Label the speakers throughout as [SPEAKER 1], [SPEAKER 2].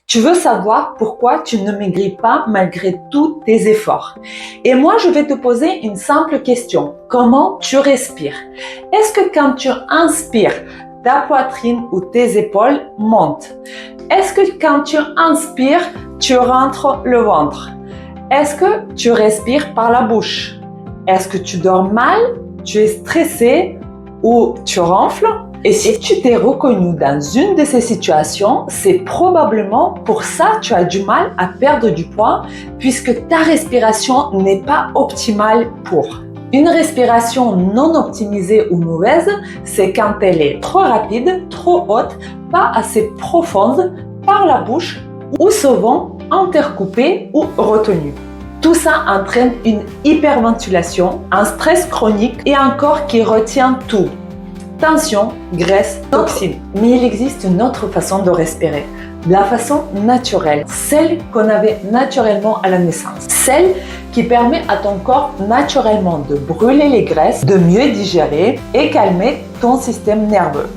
[SPEAKER 1] Tu veux savoir pourquoi tu ne maigris pas malgré tous tes efforts. Et moi, je vais te poser une simple question. Comment tu respires? Est-ce que quand tu inspires, ta poitrine ou tes épaules montent? Est-ce que quand tu inspires, tu rentres le ventre? Est-ce que tu respires par la bouche? Est-ce que tu dors mal? Tu es stressé ou tu ronfles? Et si tu t'es reconnu dans une de ces situations, c'est probablement pour ça que tu as du mal à perdre du poids puisque ta respiration n'est pas optimale pour. Une respiration non optimisée ou mauvaise, c'est quand elle est trop rapide, trop haute, pas assez profonde par la bouche ou souvent intercoupée ou retenue. Tout ça entraîne une hyperventilation, un stress chronique et un corps qui retient tout. Tension, graisse, toxines. Mais il existe une autre façon de respirer, la façon naturelle, celle qu'on avait naturellement à la naissance, celle qui permet à ton corps naturellement de brûler les graisses, de mieux digérer et calmer ton système nerveux.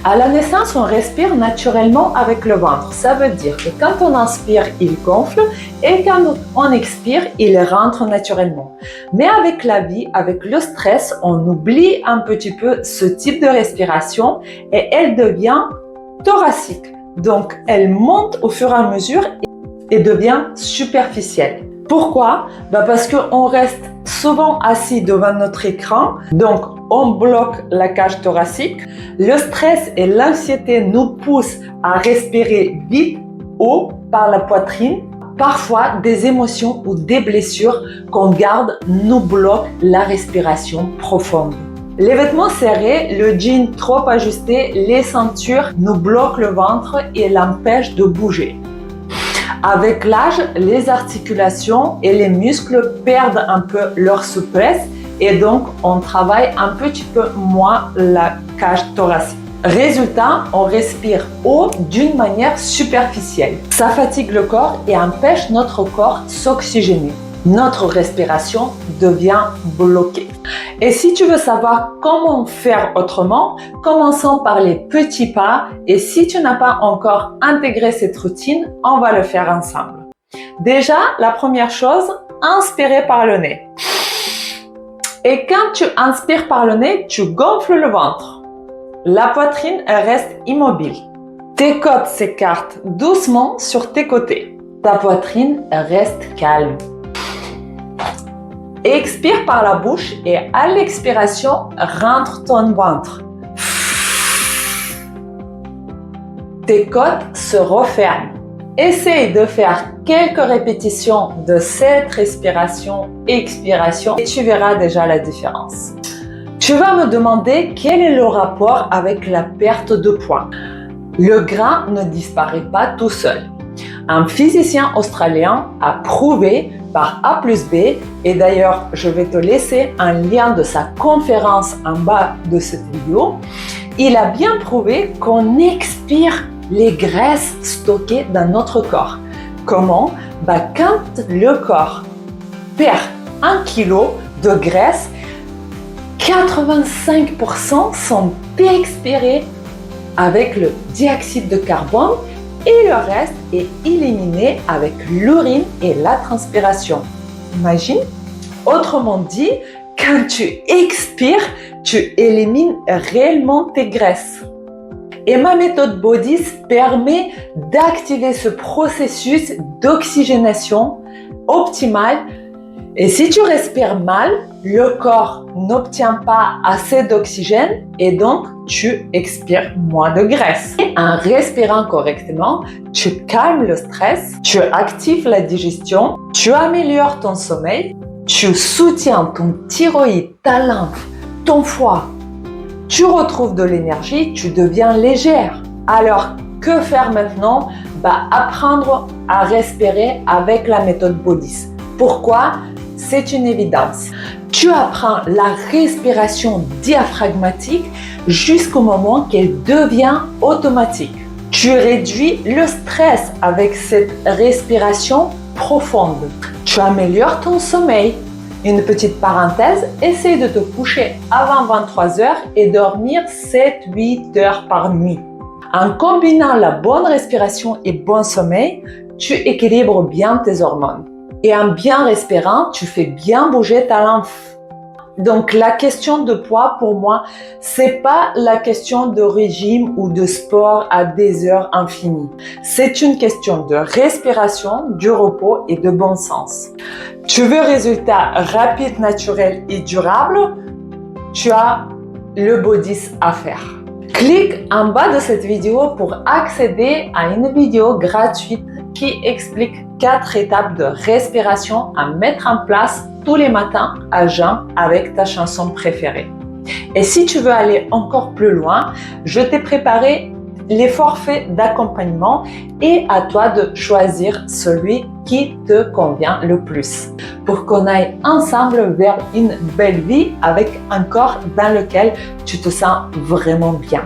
[SPEAKER 1] À la naissance, on respire naturellement avec le ventre. Ça veut dire que quand on inspire, il gonfle et quand on expire, il rentre naturellement. Mais avec la vie, avec le stress, on oublie un petit peu ce type de respiration et elle devient thoracique. Donc, elle monte au fur et à mesure et devient superficielle. Pourquoi? Parce qu'on reste souvent assis devant notre écran, donc on bloque la cage thoracique. Le stress et l'anxiété nous poussent à respirer vite, haut par la poitrine. Parfois, des émotions ou des blessures qu'on garde nous bloquent la respiration profonde. Les vêtements serrés, le jean trop ajusté, les ceintures nous bloquent le ventre et l'empêchent de bouger. Avec l'âge, les articulations et les muscles perdent un peu leur souplesse et donc on travaille un petit peu moins la cage thoracique. Résultat, on respire haut d'une manière superficielle. Ça fatigue le corps et empêche notre corps s'oxygéner. Notre respiration devient bloquée. Et si tu veux savoir comment faire autrement, commençons par les petits pas et si tu n'as pas encore intégré cette routine, on va le faire ensemble. Déjà, la première chose, inspirer par le nez. Et quand tu inspires par le nez, tu gonfles le ventre. La poitrine reste immobile. Tes côtes s'écartent doucement sur tes côtés. Ta poitrine reste calme. Expire par la bouche et à l'expiration, rentre ton ventre. Tes côtes se referment. Essaye de faire quelques répétitions de cette respiration-expiration et tu verras déjà la différence. Tu vas me demander quel est le rapport avec la perte de poids. Le gras ne disparaît pas tout seul. Un physicien australien a prouvé par A plus B, et d'ailleurs je vais te laisser un lien de sa conférence en bas de cette vidéo, il a bien prouvé qu'on expire les graisses stockées dans notre corps. Comment? Quand le corps perd 1 kg de graisse, 85% sont expirés avec le dioxyde de carbone et le reste est éliminé avec l'urine et la transpiration. Imagine? Autrement dit, quand tu expires, tu élimines réellement tes graisses. Et ma méthode Bodys permet d'activer ce processus d'oxygénation optimale. Et si tu respires mal, le corps n'obtient pas assez d'oxygène et donc tu expires moins de graisse. Et en respirant correctement, tu calmes le stress, tu actives la digestion, tu améliores ton sommeil, tu soutiens ton thyroïde, ta lymphe, ton foie. Tu retrouves de l'énergie, tu deviens légère. Alors, que faire maintenant? Apprendre à respirer avec la méthode Bodys. Pourquoi? C'est une évidence. Tu apprends la respiration diaphragmatique jusqu'au moment qu'elle devient automatique. Tu réduis le stress avec cette respiration profonde. Tu améliores ton sommeil. Une petite parenthèse, essaye de te coucher avant 23 heures et dormir 7-8 heures par nuit. En combinant la bonne respiration et bon sommeil, tu équilibres bien tes hormones. Et en bien respirant, tu fais bien bouger ta lymphe. Donc la question de poids pour moi, c'est pas la question de régime ou de sport à des heures infinies. C'est une question de respiration, du repos et de bon sens. Tu veux résultats rapides, naturels et durables? Tu as le Bodys à faire. Clique en bas de cette vidéo pour accéder à une vidéo gratuite qui explique 4 étapes de respiration à mettre en place tous les matins à jeun avec ta chanson préférée. Et si tu veux aller encore plus loin, je t'ai préparé les forfaits d'accompagnement et à toi de choisir celui qui te convient le plus pour qu'on aille ensemble vers une belle vie avec un corps dans lequel tu te sens vraiment bien.